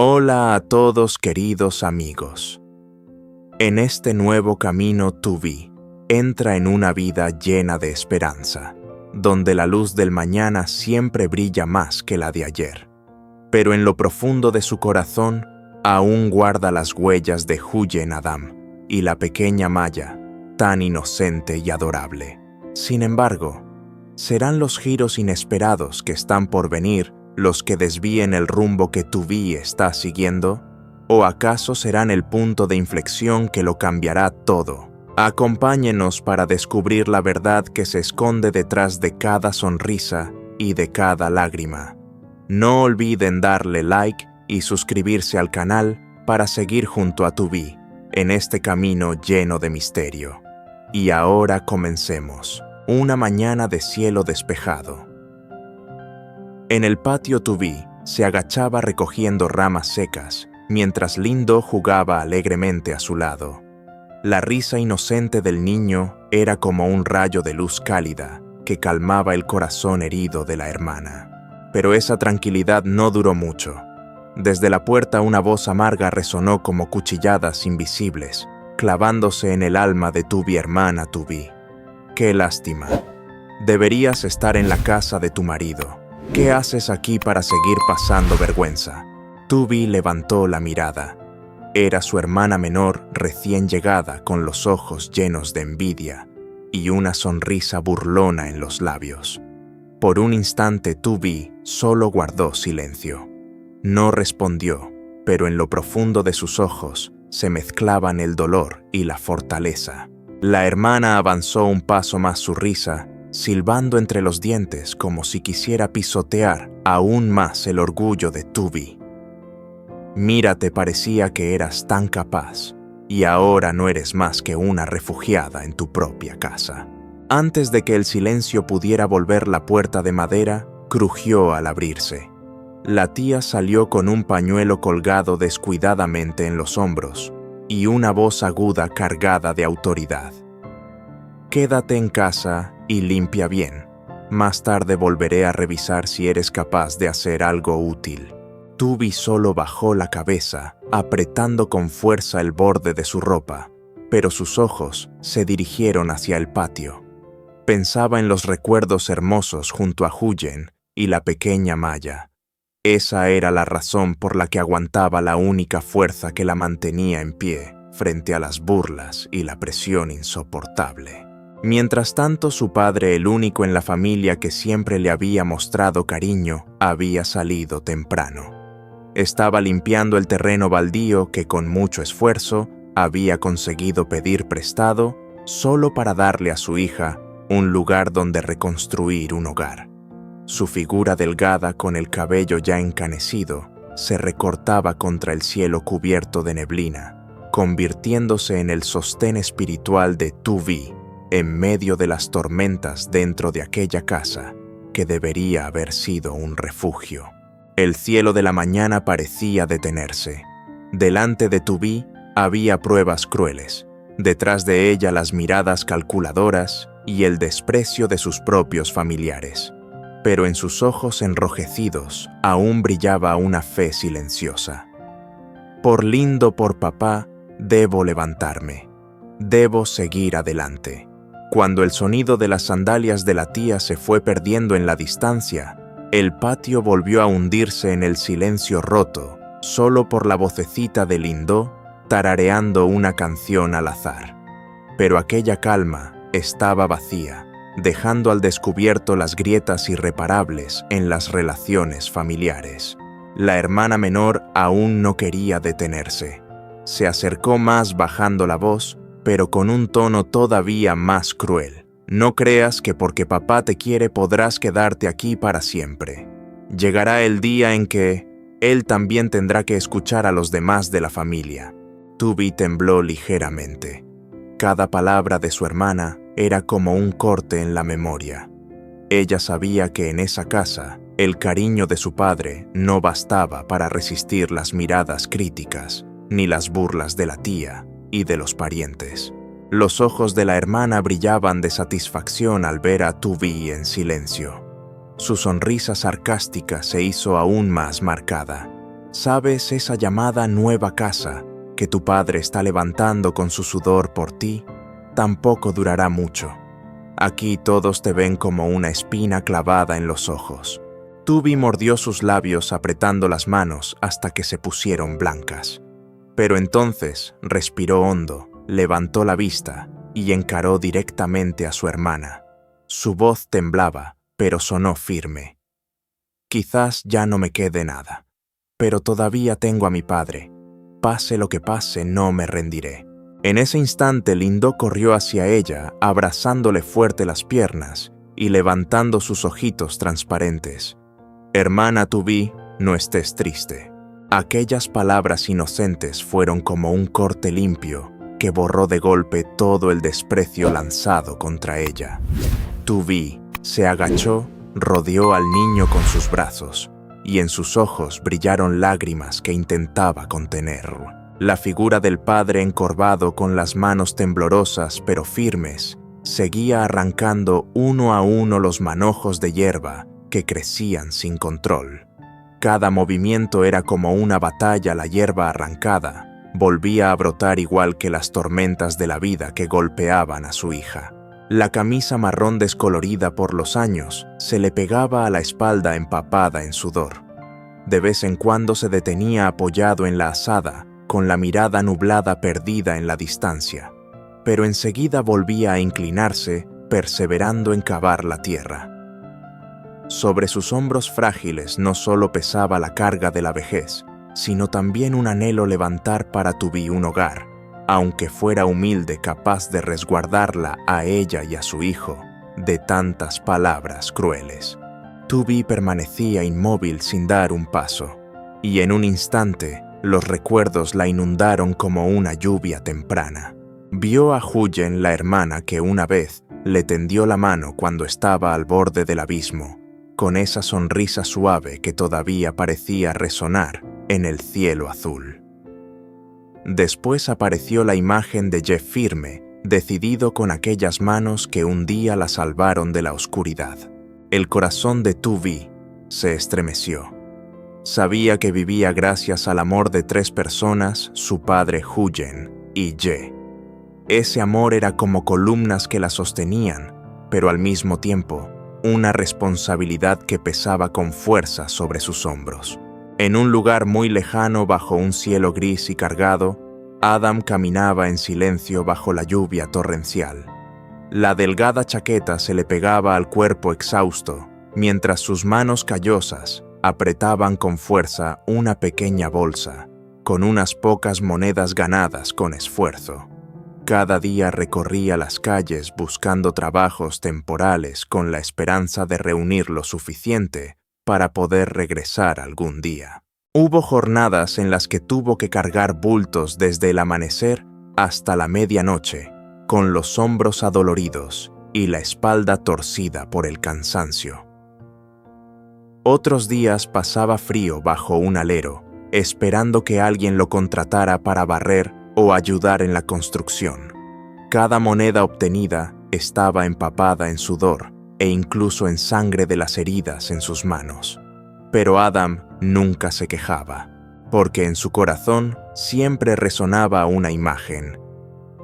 Hola a todos queridos amigos. En este nuevo camino Tubi entra en una vida llena de esperanza, donde la luz del mañana siempre brilla más que la de ayer. Pero en lo profundo de su corazón aún guarda las huellas de Huyen Adam y la pequeña Maya, tan inocente y adorable. Sin embargo, ¿serán los giros inesperados que están por venir los que desvíen el rumbo que Tubi está siguiendo? ¿O acaso serán el punto de inflexión que lo cambiará todo? Acompáñenos para descubrir la verdad que se esconde detrás de cada sonrisa y de cada lágrima. No olviden darle like y suscribirse al canal para seguir junto a Tubi en este camino lleno de misterio. Y ahora comencemos. Una mañana de cielo despejado. En el patio Tubi se agachaba recogiendo ramas secas, mientras Lindo jugaba alegremente a su lado. La risa inocente del niño era como un rayo de luz cálida que calmaba el corazón herido de la hermana. Pero esa tranquilidad no duró mucho. Desde la puerta una voz amarga resonó como cuchilladas invisibles, clavándose en el alma de Tubi hermana Tubi. ¡Qué lástima! Deberías estar en la casa de tu marido. ¿Qué haces aquí para seguir pasando vergüenza? Tubi levantó la mirada. Era su hermana menor recién llegada con los ojos llenos de envidia y una sonrisa burlona en los labios. Por un instante Tubi solo guardó silencio. No respondió, pero en lo profundo de sus ojos se mezclaban el dolor y la fortaleza. La hermana avanzó un paso más su risa, silbando entre los dientes como si quisiera pisotear aún más el orgullo de Tubi. Mira, te parecía que eras tan capaz, y ahora no eres más que una refugiada en tu propia casa. Antes de que el silencio pudiera volver, la puerta de madera crujió al abrirse. La tía salió con un pañuelo colgado descuidadamente en los hombros y una voz aguda cargada de autoridad. Quédate en casa y limpia bien. Más tarde volveré a revisar si eres capaz de hacer algo útil. Tubi solo bajó la cabeza, apretando con fuerza el borde de su ropa, pero sus ojos se dirigieron hacia el patio. Pensaba en los recuerdos hermosos junto a Huyen y la pequeña Maya. Esa era la razón por la que aguantaba, la única fuerza que la mantenía en pie frente a las burlas y la presión insoportable. Mientras tanto, su padre, el único en la familia que siempre le había mostrado cariño, había salido temprano. Estaba limpiando el terreno baldío que con mucho esfuerzo había conseguido pedir prestado solo para darle a su hija un lugar donde reconstruir un hogar. Su figura delgada, con el cabello ya encanecido, se recortaba contra el cielo cubierto de neblina, convirtiéndose en el sostén espiritual de Tubi en medio de las tormentas dentro de aquella casa que debería haber sido un refugio. El cielo de la mañana parecía detenerse. Delante de Tubi había pruebas crueles, detrás de ella las miradas calculadoras y el desprecio de sus propios familiares. Pero en sus ojos enrojecidos aún brillaba una fe silenciosa. Por Lindo, por papá, debo levantarme. Debo seguir adelante. Cuando el sonido de las sandalias de la tía se fue perdiendo en la distancia, el patio volvió a hundirse en el silencio roto, solo por la vocecita de Lindo tarareando una canción al azar. Pero aquella calma estaba vacía, dejando al descubierto las grietas irreparables en las relaciones familiares. La hermana menor aún no quería detenerse. Se acercó más bajando la voz, pero con un tono todavía más cruel. No creas que porque papá te quiere podrás quedarte aquí para siempre. Llegará el día en que él también tendrá que escuchar a los demás de la familia. Tubi tembló ligeramente. Cada palabra de su hermana era como un corte en la memoria. Ella sabía que en esa casa el cariño de su padre no bastaba para resistir las miradas críticas ni las burlas de la tía y de los parientes. Los ojos de la hermana brillaban de satisfacción al ver a Tubi en silencio. Su sonrisa sarcástica se hizo aún más marcada. ¿Sabes esa llamada nueva casa que tu padre está levantando con su sudor por ti? Tampoco durará mucho. Aquí todos te ven como una espina clavada en los ojos. Tubi mordió sus labios apretando las manos hasta que se pusieron blancas. Pero entonces respiró hondo, levantó la vista y encaró directamente a su hermana. Su voz temblaba, pero sonó firme. Quizás ya no me quede nada, pero todavía tengo a mi padre. Pase lo que pase, no me rendiré. En ese instante Lindó corrió hacia ella, abrazándole fuerte las piernas y levantando sus ojitos transparentes. Hermana Tubi, no estés triste. Aquellas palabras inocentes fueron como un corte limpio que borró de golpe todo el desprecio lanzado contra ella. Tubi se agachó, rodeó al niño con sus brazos y en sus ojos brillaron lágrimas que intentaba contener. La figura del padre encorvado con las manos temblorosas pero firmes seguía arrancando uno a uno los manojos de hierba que crecían sin control. Cada movimiento era como una batalla. La hierba arrancada volvía a brotar igual que las tormentas de la vida que golpeaban a su hija. La camisa marrón descolorida por los años se le pegaba a la espalda empapada en sudor. De vez en cuando se detenía apoyado en la azada, con la mirada nublada perdida en la distancia, pero enseguida volvía a inclinarse, perseverando en cavar la tierra. Sobre sus hombros frágiles no solo pesaba la carga de la vejez, sino también un anhelo levantar para Tubi un hogar, aunque fuera humilde, capaz de resguardarla a ella y a su hijo de tantas palabras crueles. Tubi permanecía inmóvil sin dar un paso, y en un instante los recuerdos la inundaron como una lluvia temprana. Vio a Huyen, la hermana que una vez le tendió la mano cuando estaba al borde del abismo, con esa sonrisa suave que todavía parecía resonar en el cielo azul. Después apareció la imagen de Jeff firme, decidido con aquellas manos que un día la salvaron de la oscuridad. El corazón de Tubi se estremeció. Sabía que vivía gracias al amor de tres personas, su padre Huyen y Ye. Ese amor era como columnas que la sostenían, pero al mismo tiempo, una responsabilidad que pesaba con fuerza sobre sus hombros. En un lugar muy lejano, bajo un cielo gris y cargado, Adam caminaba en silencio bajo la lluvia torrencial. La delgada chaqueta se le pegaba al cuerpo exhausto, mientras sus manos callosas apretaban con fuerza una pequeña bolsa, con unas pocas monedas ganadas con esfuerzo. Cada día recorría las calles buscando trabajos temporales con la esperanza de reunir lo suficiente para poder regresar algún día. Hubo jornadas en las que tuvo que cargar bultos desde el amanecer hasta la medianoche, con los hombros adoloridos y la espalda torcida por el cansancio. Otros días pasaba frío bajo un alero, esperando que alguien lo contratara para barrer o ayudar en la construcción. Cada moneda obtenida estaba empapada en sudor e incluso en sangre de las heridas en sus manos. Pero Adam nunca se quejaba, porque en su corazón siempre resonaba una imagen: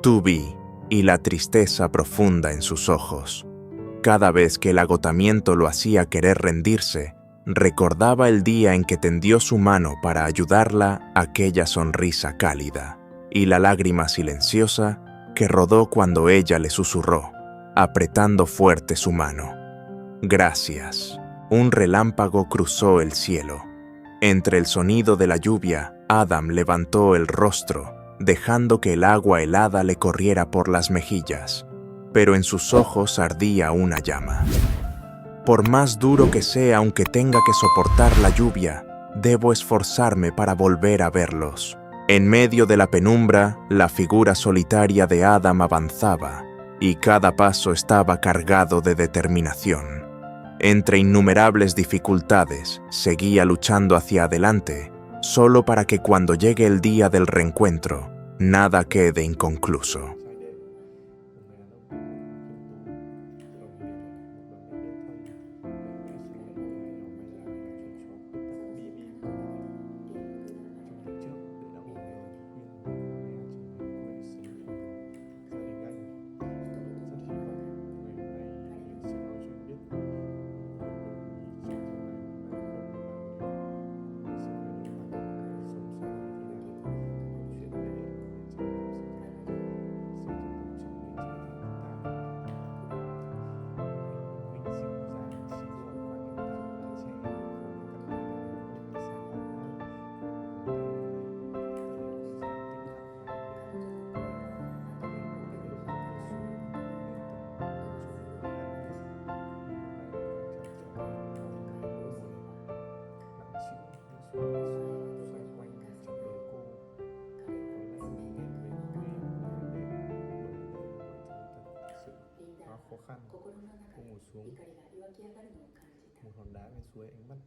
Tubi y la tristeza profunda en sus ojos. Cada vez que el agotamiento lo hacía querer rendirse, recordaba el día en que tendió su mano para ayudarla, aquella sonrisa cálida, y la lágrima silenciosa que rodó cuando ella le susurró, apretando fuerte su mano: «Gracias». Un relámpago cruzó el cielo. Entre el sonido de la lluvia, Adam levantó el rostro, dejando que el agua helada le corriera por las mejillas, pero en sus ojos ardía una llama. Por más duro que sea, aunque tenga que soportar la lluvia, debo esforzarme para volver a verlos. En medio de la penumbra, la figura solitaria de Adam avanzaba, y cada paso estaba cargado de determinación. Entre innumerables dificultades, seguía luchando hacia adelante, solo para que cuando llegue el día del reencuentro, nada quede inconcluso. xoay quanh trong đời cô. Có lẽ mình tìm về quê để mọi thứ thật sự quá khó khăn. Cô ngồi xuống một hòn đá bên suối, ánh mắt